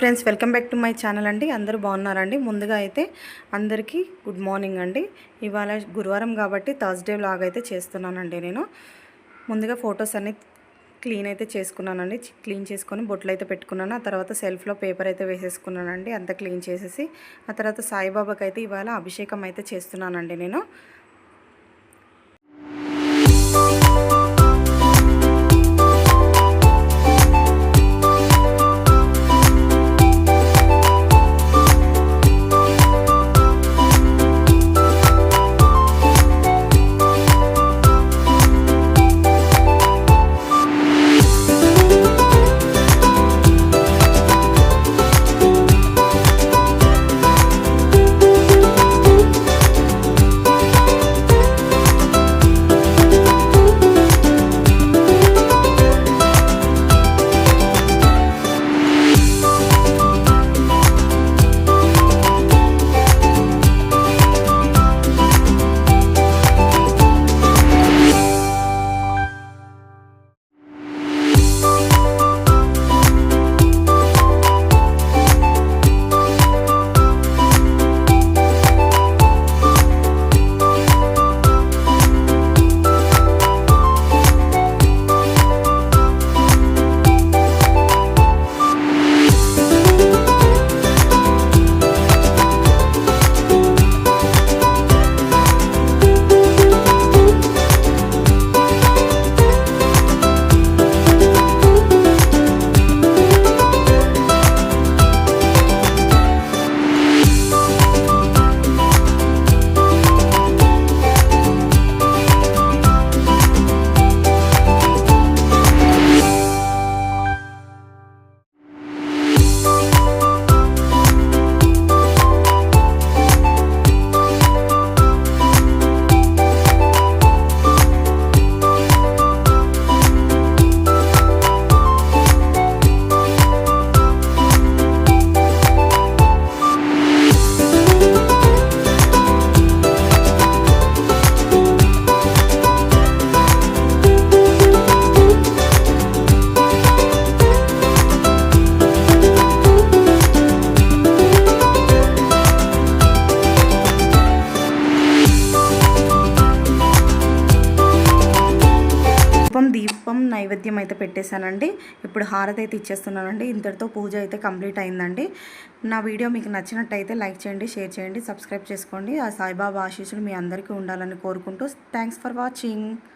Friends, welcome back to my channel అండి. అందరూ బాగున్నారండి. ముందుగా అయితే అందరికీ గుడ్ మార్నింగ్ అండి. ఇవాళ గురువారం కాబట్టి థర్స్డే వ్లాగ్ అయితే చేస్తున్నానండి. నేను ముందుగా ఫొటోస్ అన్ని క్లీన్ అయితే చేసుకున్నానండి. క్లీన్ చేసుకొని బొట్లు అయితే పెట్టుకున్నాను. ఆ తర్వాత సెల్ఫ్లో పేపర్ అయితే వేసేసుకున్నానండి. అంతా క్లీన్ చేసేసి ఆ తర్వాత సాయిబాబాకి అయితే ఇవాళ అభిషేకం అయితే చేస్తున్నానండి. నేను దీపం నైవేద్యం అయితే పెట్టేశానండి. ఇప్పుడు హారతి అయితే ఇచ్చేస్తున్నానండి. ఇంతటితో పూజ అయితే కంప్లీట్ అయిందండి. నా వీడియో మీకు నచ్చినట్టయితే లైక్ చేయండి, షేర్ చేయండి, సబ్స్క్రైబ్ చేసుకోండి. ఆ సాయిబాబా ఆశీస్సులు మీ అందరికీ ఉండాలని కోరుకుంటూ థ్యాంక్స్ ఫర్ వాచింగ్.